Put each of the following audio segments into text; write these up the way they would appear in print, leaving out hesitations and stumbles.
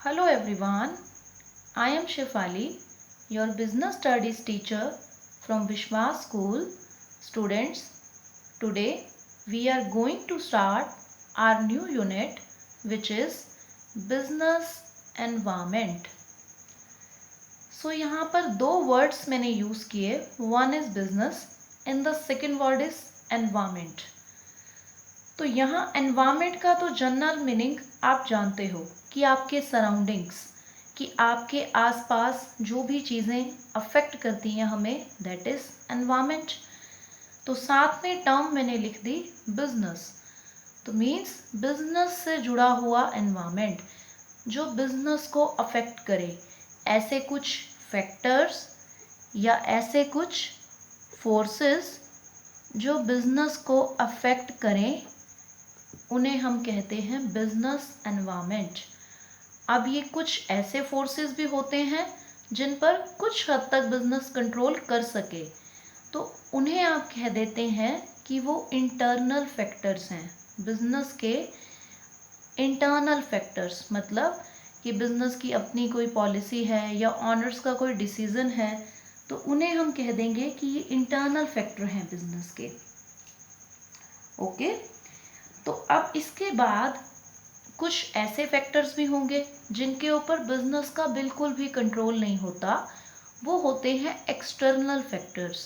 Hello everyone, I am Shefali, your business studies teacher from Vishwas School. Students, today we are going to start our new unit which is business environment. So यहाँ पर दो words मैंने use किए, one is business and the second word is environment. तो यहाँ environment का तो general meaning आप जानते हो कि आपके सराउंडिंग्स, कि आपके आसपास जो भी चीज़ें अफेक्ट करती हैं हमें, दैट इज़ एनवायरमेंट। तो साथ में टर्म मैंने लिख दी बिजनेस, तो मीन्स बिजनेस से जुड़ा हुआ एनवायरमेंट जो बिजनेस को अफेक्ट करे, ऐसे कुछ फैक्टर्स या ऐसे कुछ फोर्सेस जो बिजनेस को अफेक्ट करें, उन्हें हम कहते हैं बिजनेस एनवायरनमेंट। अब ये कुछ ऐसे फोर्सेस भी होते हैं जिन पर कुछ हद तक बिजनेस कंट्रोल कर सके, तो उन्हें आप कह देते हैं कि वो इंटरनल फैक्टर्स हैं, बिजनेस के इंटरनल फैक्टर्स। मतलब कि बिजनेस की अपनी कोई पॉलिसी है या ऑनर्स का कोई डिसीजन है, तो उन्हें हम कह देंगे कि ये इंटरनल फैक्टर हैं बिजनेस के। ओके, तो अब इसके बाद कुछ ऐसे फैक्टर्स भी होंगे जिनके ऊपर बिजनेस का बिल्कुल भी कंट्रोल नहीं होता, वो होते हैं एक्सटर्नल फैक्टर्स,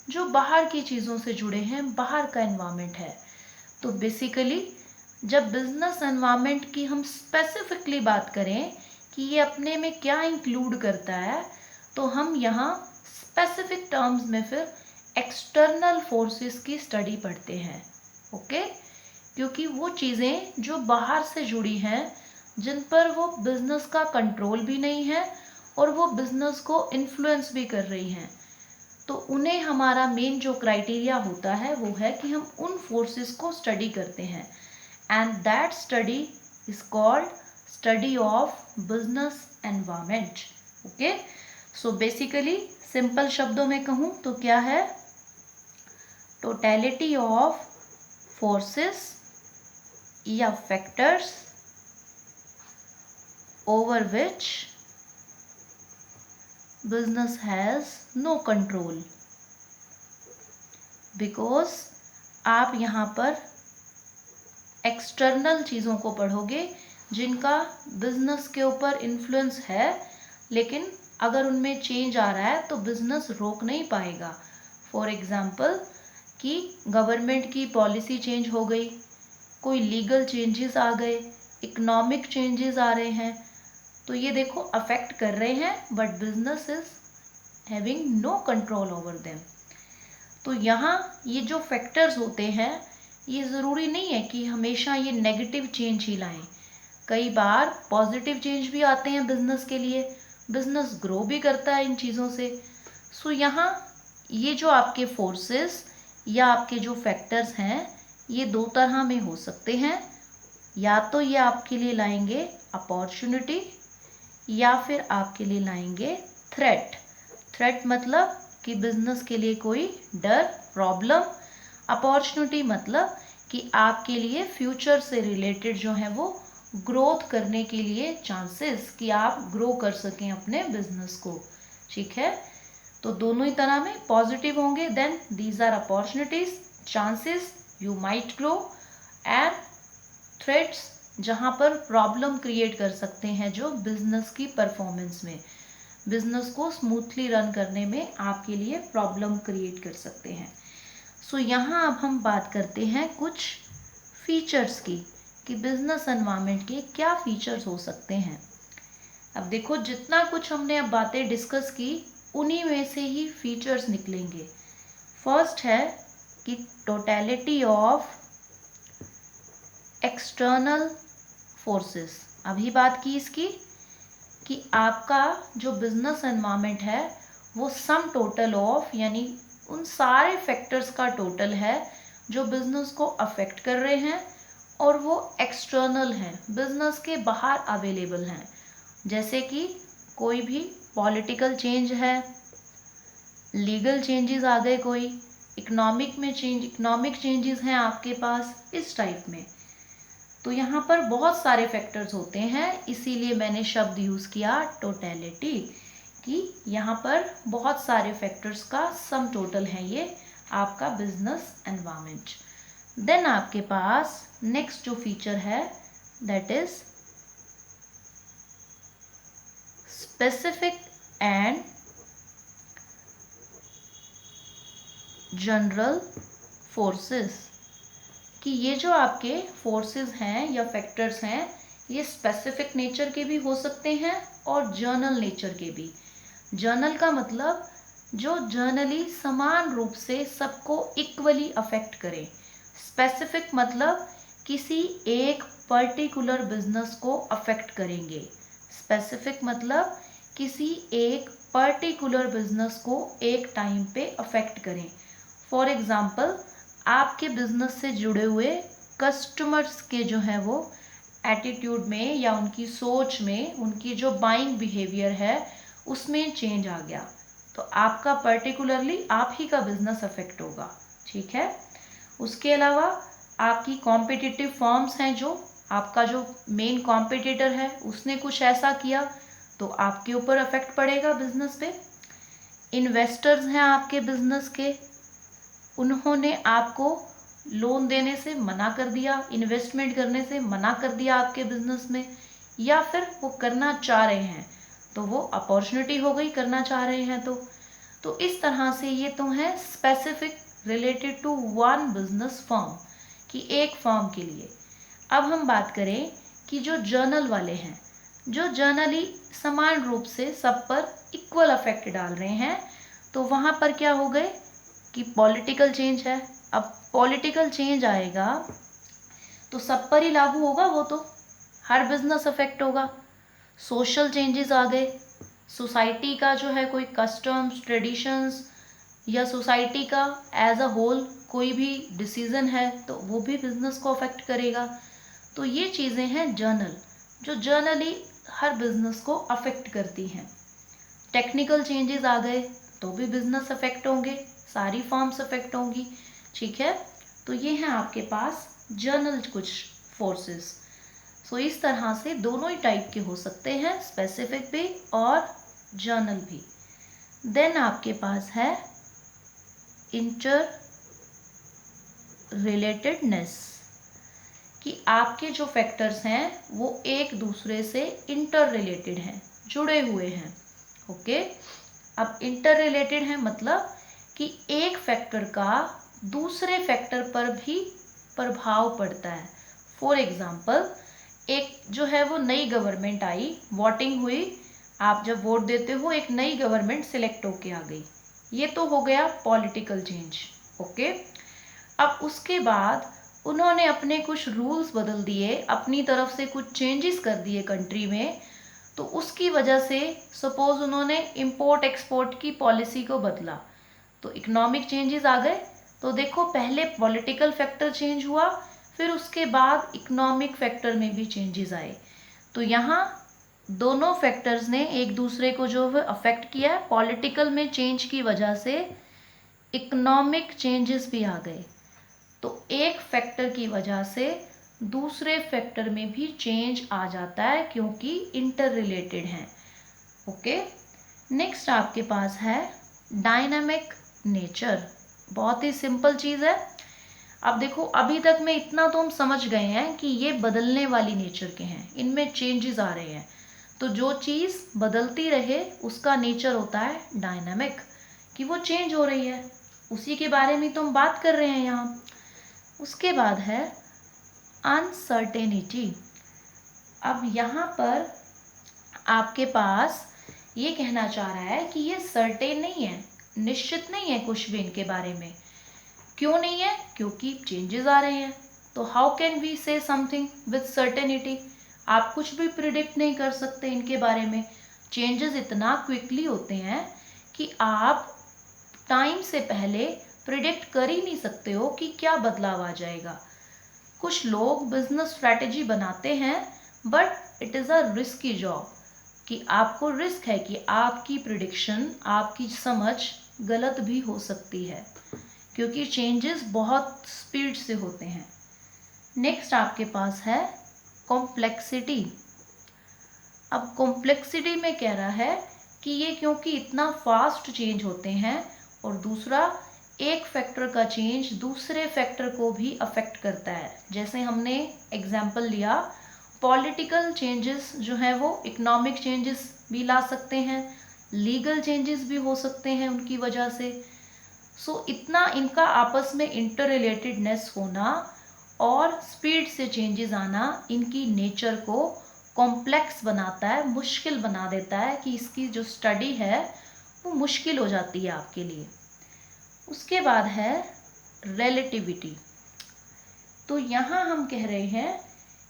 जो बाहर की चीज़ों से जुड़े हैं, बाहर का एनवायरनमेंट है। तो बेसिकली जब बिजनेस एनवायरनमेंट की हम स्पेसिफिकली बात करें कि ये अपने में क्या इंक्लूड करता है, तो हम यहाँ स्पेसिफिक टर्म्स में फिर एक्सटर्नल फोर्सेस की स्टडी पढ़ते हैं। ओके, क्योंकि वो चीज़ें जो बाहर से जुड़ी हैं, जिन पर वो बिजनेस का कंट्रोल भी नहीं है और वो बिजनेस को इन्फ्लुएंस भी कर रही हैं, तो उन्हें हमारा मेन जो क्राइटेरिया होता है वो है कि हम उन फोर्सेस को स्टडी करते हैं, and that study is called study of business environment. Okay, so basically simple शब्दों में कहूँ तो क्या है, टोटलिटी ऑफ फोर्सेस या factors over which business has no control। Because आप यहाँ पर एक्सटर्नल चीज़ों को पढ़ोगे जिनका बिजनेस के ऊपर इन्फ्लुएंस है, लेकिन अगर उनमें चेंज आ रहा है तो बिजनेस रोक नहीं पाएगा। फॉर एग्जाम्पल कि गवर्नमेंट की पॉलिसी चेंज हो गई, कोई लीगल चेंजेस आ गए, इकोनॉमिक चेंजेस आ रहे हैं, तो ये देखो अफेक्ट कर रहे हैं, but business is having no control over them. तो यहाँ ये जो फैक्टर्स होते हैं, ये ज़रूरी नहीं है कि हमेशा ये नेगेटिव चेंज ही लाएं, कई बार पॉजिटिव चेंज भी आते हैं बिजनेस के लिए, बिजनेस ग्रो भी करता है इन चीज़ों से। सो यहाँ ये जो आपके फोर्सेस या आपके जो फैक्टर्स हैं, ये दो तरह में हो सकते हैं, या तो ये आपके लिए लाएंगे अपॉर्चुनिटी या फिर आपके लिए लाएंगे थ्रेट। थ्रेट मतलब कि बिजनेस के लिए कोई डर, प्रॉब्लम। अपॉर्चुनिटी मतलब कि आपके लिए फ्यूचर से रिलेटेड जो है वो ग्रोथ करने के लिए चांसेस, कि आप ग्रो कर सकें अपने बिजनेस को। ठीक है, तो दोनों ही तरह में पॉजिटिव होंगे, then these are opportunities, chances you might grow, and threats जहाँ पर प्रॉब्लम क्रिएट कर सकते हैं, जो बिजनेस की परफॉर्मेंस में, बिजनेस को स्मूथली रन करने में आपके लिए प्रॉब्लम क्रिएट कर सकते हैं। सो यहाँ अब हम बात करते हैं कुछ फीचर्स की, कि बिजनेस एनवायरनमेंट के क्या फीचर्स हो सकते हैं। अब देखो, जितना कुछ हमने अब बातें डिस्कस की, उन्हीं में से ही फीचर्स निकलेंगे। फर्स्ट है कि टोटलिटी ऑफ एक्सटर्नल फोर्सेस। अभी बात की इसकी कि आपका जो बिजनेस एनवायरनमेंट है वो सम टोटल ऑफ, यानी उन सारे फैक्टर्स का टोटल है जो बिजनेस को अफेक्ट कर रहे हैं, और वो एक्सटर्नल हैं, बिजनेस के बाहर अवेलेबल हैं। जैसे कि कोई भी पॉलिटिकल चेंज है, लीगल चेंजेस आ गए, कोई इकोनॉमिक में चेंज, इकोनॉमिक चेंजेस हैं आपके पास, इस टाइप में। तो यहाँ पर बहुत सारे फैक्टर्स होते हैं, इसीलिए मैंने शब्द यूज़ किया टोटलिटी, कि यहाँ पर बहुत सारे फैक्टर्स का सम टोटल है ये आपका बिजनेस एनवायरनमेंट। देन आपके पास नेक्स्ट जो फीचर है that is specific and general forces, कि ये जो आपके फोर्सेस हैं या फैक्टर्स हैं ये स्पेसिफिक नेचर के भी हो सकते हैं और जर्नल नेचर के भी। जर्नल का मतलब जो जर्नली समान रूप से सबको इक्वली अफेक्ट करे। स्पेसिफिक मतलब किसी एक पर्टिकुलर बिजनेस को अफेक्ट करेंगे। स्पेसिफिक मतलब किसी एक पर्टिकुलर बिजनेस को एक टाइम पे अफेक्ट करें। फॉर एग्जाम्पल आपके बिजनेस से जुड़े हुए कस्टमर्स के जो है वो एटीट्यूड में या उनकी सोच में, उनकी जो बाइंग बिहेवियर है उसमें चेंज आ गया तो आपका पर्टिकुलरली आप ही का बिजनेस अफेक्ट होगा। ठीक है। उसके अलावा आपकी कॉम्पिटिटिव फर्म्स हैं, जो आपका जो मेन कॉम्पिटिटर है उसने कुछ ऐसा किया तो आपके ऊपर अफेक्ट पड़ेगा बिजनेस पे। इन्वेस्टर्स हैं आपके बिजनेस के, उन्होंने आपको लोन देने से मना कर दिया, इन्वेस्टमेंट करने से मना कर दिया आपके बिजनेस में, या फिर वो करना चाह रहे हैं तो वो अपॉर्चुनिटी हो गई, करना चाह रहे हैं तो इस तरह से ये तो है specific related to one business firm, कि एक फर्म के लिए। अब हम बात करें कि जो जर्नल वाले हैं, जो जर्नली समान रूप से सब पर इक्वल अफेक्ट डाल रहे हैं, तो वहाँ पर क्या हो गए कि पॉलिटिकल चेंज है। अब पॉलिटिकल चेंज आएगा तो सब पर ही लागू होगा, वो तो हर बिजनेस अफेक्ट होगा। सोशल चेंजेस आ गए, सोसाइटी का जो है कोई कस्टम्स ट्रेडिशंस या सोसाइटी का एज अ होल कोई भी डिसीजन है तो वो भी बिजनेस को अफेक्ट करेगा। तो ये चीज़ें हैं जर्नल, जो जर्नली हर बिजनेस को अफेक्ट करती हैं। टेक्निकल चेंजेस आ गए तो भी बिजनेस अफेक्ट होंगे, सारी फॉर्म्स अफेक्ट होंगी। ठीक है। तो ये हैं आपके पास जर्नल कुछ फोर्सेस। सो इस तरह से दोनों ही टाइप के हो सकते हैं, स्पेसिफिक भी और जर्नल भी। देन आपके पास है इंटर रिलेटेडनेस, कि आपके जो फैक्टर्स हैं वो एक दूसरे से इंटर रिलेटेड हैं, जुड़े हुए हैं। ओके। अब इंटर रिलेटेड है मतलब कि एक फैक्टर का दूसरे फैक्टर पर भी प्रभाव पड़ता है। फॉर एग्जाम्पल एक जो है वो नई गवर्नमेंट आई, वोटिंग हुई, आप जब वोट देते हो एक नई गवर्नमेंट सिलेक्ट होके आ गई, ये तो हो गया पॉलिटिकल चेंज। ओके। अब उसके बाद उन्होंने अपने कुछ रूल्स बदल दिए, अपनी तरफ से कुछ चेंजेस कर दिए कंट्री में, तो उसकी वजह से सपोज उन्होंने इंपोर्ट एक्सपोर्ट की पॉलिसी को बदला तो इकोनॉमिक चेंजेस आ गए। तो देखो पहले पॉलिटिकल फैक्टर चेंज हुआ, फिर उसके बाद इकोनॉमिक फैक्टर में भी चेंजेस आए। तो यहाँ दोनों फैक्टर्स ने एक दूसरे को जो है अफेक्ट किया है। पॉलिटिकल में चेंज की वजह से इकोनॉमिक चेंजेस भी आ गए, तो एक फैक्टर की वजह से दूसरे फैक्टर में भी चेंज आ जाता है क्योंकि इंटर रिलेटेड हैं। ओके। नेक्स्ट आपके पास है डायनामिक नेचर। बहुत ही सिंपल चीज़ है। अब देखो अभी तक में इतना तो हम समझ गए हैं कि ये बदलने वाली नेचर के हैं, इनमें चेंजेस आ रहे हैं। तो जो चीज़ बदलती रहे उसका नेचर होता है डायनामिक, कि वो चेंज हो रही है, उसी के बारे में तो हम बात कर रहे हैं यहाँ। उसके बाद है अनसर्टेनिटी। अब यहाँ पर आपके पास ये कहना चाह रहा है कि ये सर्टेन नहीं है, निश्चित नहीं है कुछ भी इनके बारे में। क्यों नहीं है? क्योंकि चेंजेस आ रहे हैं। तो how can we say something with certainty? आप कुछ भी प्रिडिक्ट नहीं कर सकते इनके बारे में। चेंजेस इतना क्विकली होते हैं कि आप टाइम से पहले प्रिडिक्ट कर ही नहीं सकते हो कि क्या बदलाव आ जाएगा। कुछ लोग बिजनेस स्ट्रैटेजी बनाते हैं but it is a risky job, कि आपको रिस्क है कि आपकी प्रिडिक्शन, आपकी समझ गलत भी हो सकती है क्योंकि चेंजेस बहुत स्पीड से होते हैं। नेक्स्ट आपके पास है कॉम्प्लेक्सिटी। अब कॉम्प्लेक्सिटी में कह रहा है कि ये क्योंकि इतना फास्ट चेंज होते हैं, और दूसरा एक फैक्टर का चेंज दूसरे फैक्टर को भी अफेक्ट करता है। जैसे हमने एग्जाम्पल लिया, पॉलिटिकल चेंजेस जो हैं वो इकोनॉमिक चेंजेस भी ला सकते हैं, लीगल चेंजेस भी हो सकते हैं उनकी वजह से। सो इतना इनका आपस में इंटर रिलेटेडनेस होना और स्पीड से चेंजेस आना इनकी नेचर को कॉम्प्लेक्स बनाता है, मुश्किल बना देता है कि इसकी जो स्टडी है वो मुश्किल हो जाती है आपके लिए। उसके बाद है रिलेटिविटी। तो यहाँ हम कह रहे हैं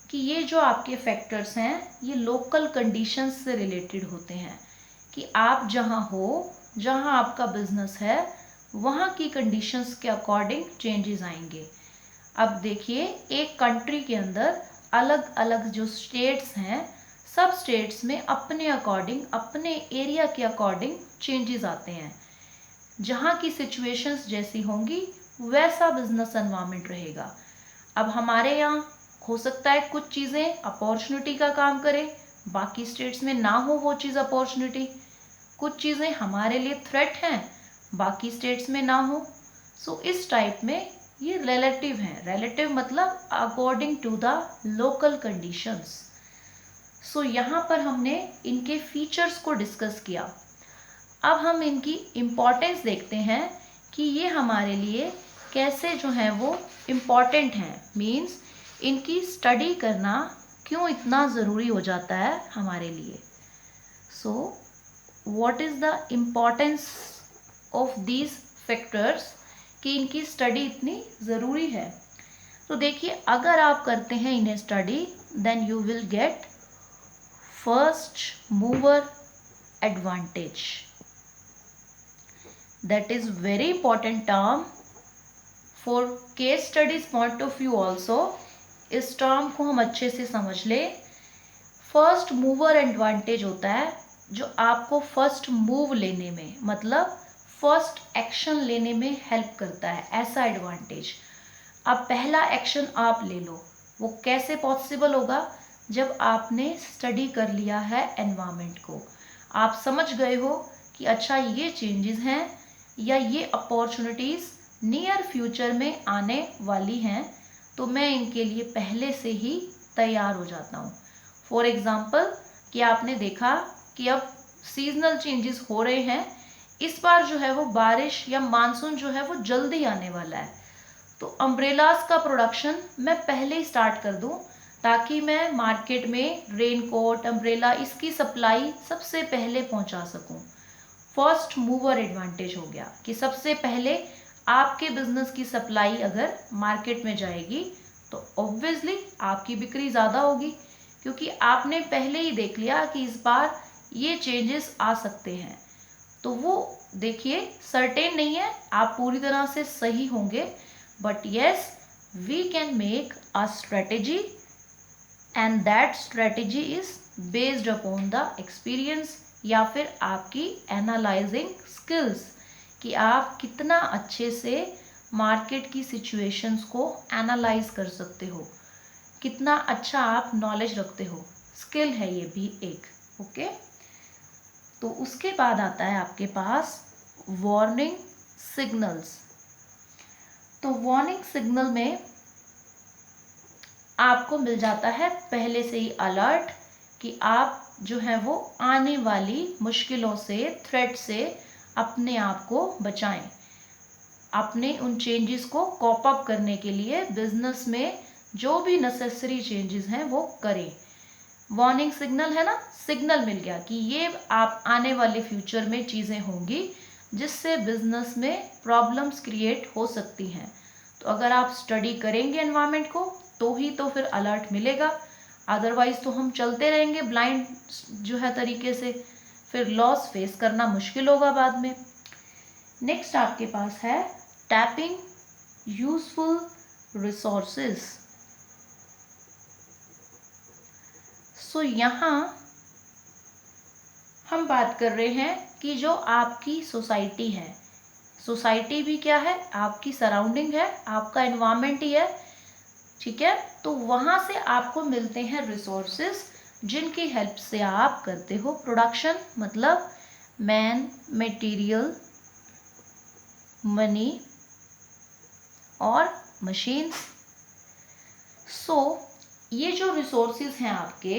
कि ये जो आपके फैक्टर्स हैं ये लोकल कंडीशंस से रिलेटेड होते हैं, कि आप जहाँ हो, जहाँ आपका बिजनेस है, वहाँ की कंडीशंस के अकॉर्डिंग चेंजेस आएंगे। अब देखिए, एक कंट्री के अंदर अलग अलग जो स्टेट्स हैं, सब स्टेट्स में अपने अकॉर्डिंग, अपने एरिया के अकॉर्डिंग चेंजेस आते हैं। जहाँ की सिचुएशंस जैसी होंगी वैसा बिजनेस एनवायरनमेंट रहेगा। अब हमारे यहाँ हो सकता है कुछ चीज़ें अपॉर्चुनिटी का काम करें, बाकी स्टेट्स में ना हो वो चीज़ अपॉर्चुनिटी। कुछ चीज़ें हमारे लिए थ्रेट हैं, बाकी स्टेट्स में ना हो। सो इस टाइप में ये रिलेटिव हैं। रिलेटिव मतलब according to the local conditions. So यहाँ पर हमने इनके फीचर्स को डिस्कस किया। अब हम इनकी इम्पोर्टेंस देखते हैं कि ये हमारे लिए कैसे जो है वो इम्पॉर्टेंट हैं। मीन्स इनकी स्टडी करना क्यों इतना ज़रूरी हो जाता है हमारे लिए। So what is the importance of these factors, कि इनकी स्टडी इतनी ज़रूरी है। तो देखिए, अगर आप करते हैं इन्हें study, then you will get first mover advantage. That is very important term for case studies point of view also। इस टर्म को हम अच्छे से समझ ले। फर्स्ट मूवर एडवांटेज होता है जो आपको फर्स्ट मूव लेने में, मतलब फर्स्ट एक्शन लेने में हेल्प करता है, ऐसा एडवांटेज। अब पहला एक्शन आप ले लो। वो कैसे पॉसिबल होगा? जब आपने स्टडी कर लिया है एनवायरनमेंट को, आप समझ गए हो कि अच्छा ये चेंजेस हैं या ये अपॉर्चुनिटीज़ नियर फ्यूचर में आने वाली हैं, तो मैं इनके लिए पहले से ही तैयार हो जाता हूँ। फॉर एग्ज़ाम्पल, कि आपने देखा कि अब सीजनल चेंजेस हो रहे हैं, इस बार जो है वो बारिश या मानसून जो है वो जल्दी आने वाला है, तो अम्ब्रेलास का प्रोडक्शन मैं पहले ही स्टार्ट कर दूँ, ताकि मैं मार्केट में रेनकोट, अम्ब्रेला, इसकी सप्लाई सबसे पहले पहुँचा सकूँ। फर्स्ट मूवर एडवांटेज हो गया कि सबसे पहले आपके बिजनेस की सप्लाई अगर मार्केट में जाएगी तो ऑब्वियसली आपकी बिक्री ज़्यादा होगी, क्योंकि आपने पहले ही देख लिया कि इस बार ये चेंजेस आ सकते हैं। तो वो देखिए, सर्टेन नहीं है आप पूरी तरह से सही होंगे, but yes we can make a strategy, and that strategy is based upon the experience या फिर आपकी एनालाइजिंग स्किल्स, कि आप कितना अच्छे से मार्केट की सिचुएशंस को एनालाइज कर सकते हो, कितना अच्छा आप नॉलेज रखते हो। स्किल है ये भी एक। ओके, तो उसके बाद आता है आपके पास वार्निंग सिग्नल्स। तो वार्निंग सिग्नल में आपको मिल जाता है पहले से ही अलर्ट, कि आप जो है वो आने वाली मुश्किलों से, थ्रेट से अपने आप को बचाएं। अपने उन चेंजेस को कॉप अप करने के लिए बिजनेस में जो भी नेसेसरी चेंजेस हैं वो करें। वार्निंग सिग्नल है ना, सिग्नल मिल गया कि ये आप आने वाले फ्यूचर में चीज़ें होंगी जिससे बिजनेस में प्रॉब्लम्स क्रिएट हो सकती हैं। तो अगर आप स्टडी करेंगे एनवायरनमेंट को तो ही तो फिर अलर्ट मिलेगा, अदरवाइज तो हम चलते रहेंगे ब्लाइंड जो है तरीके से, फिर लॉस फेस करना मुश्किल होगा बाद में। नेक्स्ट आपके पास है टैपिंग यूजफुल रिसोर्सेज। सो यहाँ हम बात कर रहे हैं कि जो आपकी सोसाइटी है, सोसाइटी भी क्या है? आपकी सराउंडिंग है, आपका एनवायरनमेंट ही है, ठीक है। तो वहाँ से आपको मिलते हैं रिसोर्सेज जिनकी हेल्प से आप करते हो प्रोडक्शन, मतलब मैन, मटेरियल, मनी और मशीन्स। सो ये जो रिसोर्सेज हैं आपके,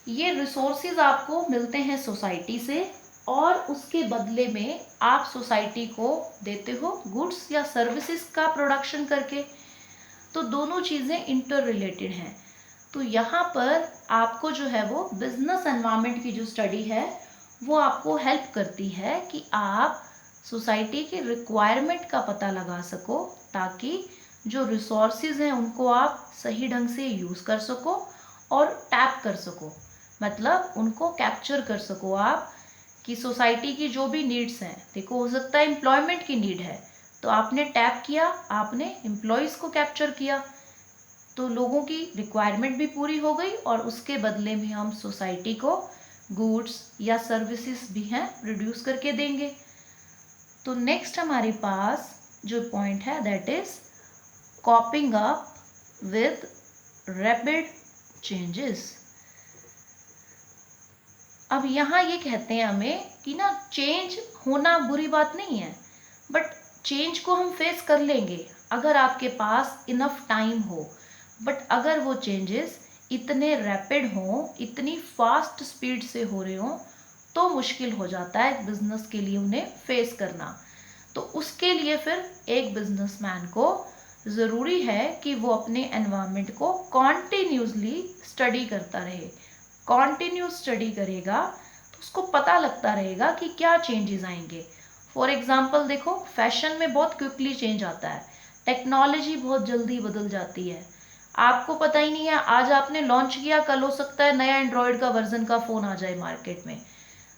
ये रिसोर्सेज आपको मिलते हैं सोसाइटी से और उसके बदले में आप सोसाइटी को देते हो गुड्स या सर्विसेज का प्रोडक्शन करके। तो दोनों चीज़ें इंटर रिलेटेड हैं। तो यहाँ पर आपको जो है वो बिजनेस एनवायरनमेंट की जो स्टडी है वो आपको हेल्प करती है कि आप सोसाइटी की रिक्वायरमेंट का पता लगा सको, ताकि जो रिसोर्सेज हैं उनको आप सही ढंग से यूज़ कर सको और टैप कर सको, मतलब उनको कैप्चर कर सको आप, कि सोसाइटी की जो भी नीड्स हैं, देखो हो सकता है एम्प्लॉयमेंट की नीड है तो आपने टैप किया, आपने एम्प्लॉयज़ को कैप्चर किया, तो लोगों की रिक्वायरमेंट भी पूरी हो गई और उसके बदले में हम सोसाइटी को गुड्स या सर्विसेज भी हैं प्रोड्यूस करके देंगे। तो नेक्स्ट हमारे पास जो पॉइंट है that is कॉपिंग up with rapid changes. अब यहाँ ये कहते हैं हमें कि ना चेंज होना बुरी बात नहीं है, बट चेंज को हम फेस कर लेंगे अगर आपके पास इनफ टाइम हो। बट अगर वो चेंजेस इतने रैपिड हों, इतनी फास्ट स्पीड से हो रहे हों, तो मुश्किल हो जाता है बिजनेस के लिए उन्हें फेस करना। तो उसके लिए फिर एक बिजनेसमैन को ज़रूरी है कि वो अपने एनवायरनमेंट को कॉन्टिन्यूसली स्टडी करता रहे। कॉन्टिन्यूस स्टडी करेगा तो उसको पता लगता रहेगा कि क्या चेंजेस आएंगे। फॉर एग्जांपल देखो, फैशन में बहुत क्विकली चेंज आता है, टेक्नोलॉजी बहुत जल्दी बदल जाती है, आपको पता ही नहीं है, आज आपने लॉन्च किया, कल हो सकता है नया एंड्रॉयड का वर्जन का फ़ोन आ जाए मार्केट में।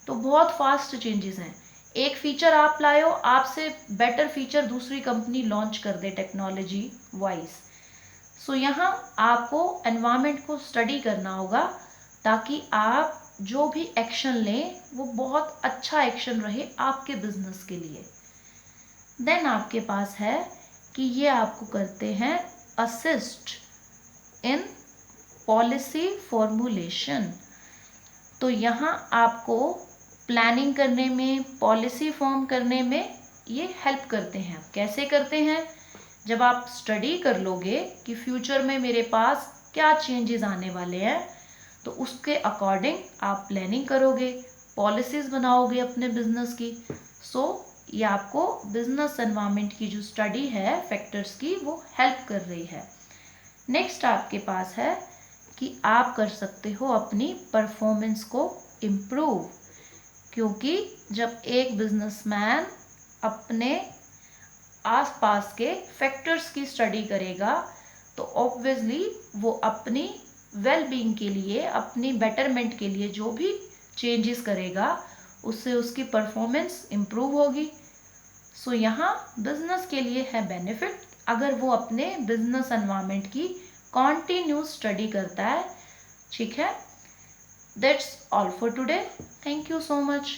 तो बहुत फास्ट चेंजेस हैं। एक फीचर आप लाए हो, आपसे बेटर फीचर दूसरी कंपनी लॉन्च कर दे टेक्नोलॉजी वाइज। सो यहाँ आपको एनवायरनमेंट को स्टडी करना होगा, ताकि आप जो भी एक्शन लें वो बहुत अच्छा एक्शन रहे आपके बिजनेस के लिए। देन आपके पास है कि ये आपको करते हैं असिस्ट इन पॉलिसी फॉर्मुलेशन। तो यहाँ आपको प्लानिंग करने में, पॉलिसी फॉर्म करने में ये हेल्प करते हैं। कैसे करते हैं? जब आप स्टडी कर लोगे कि फ्यूचर में मेरे पास क्या चेंजेस आने वाले हैं, तो उसके अकॉर्डिंग आप प्लानिंग करोगे, पॉलिसीज़ बनाओगे अपने बिजनेस की। सो ये आपको बिजनेस एनवायरनमेंट की जो स्टडी है फैक्टर्स की, वो हेल्प कर रही है। नेक्स्ट आपके पास है कि आप कर सकते हो अपनी परफॉर्मेंस को इम्प्रूव, क्योंकि जब एक बिजनेसमैन अपने आसपास के फैक्टर्स की स्टडी करेगा तो ऑब्वियसली वो अपनी वेल बीइंग के लिए, अपनी बेटरमेंट के लिए जो भी चेंजेस करेगा उससे उसकी परफॉर्मेंस इम्प्रूव होगी। सो यहाँ बिजनेस के लिए है बेनिफिट अगर वो अपने बिजनेस एनवायरनमेंट की कॉन्टिन्यूस स्टडी करता है। ठीक है, that's all for today. Thank you so much.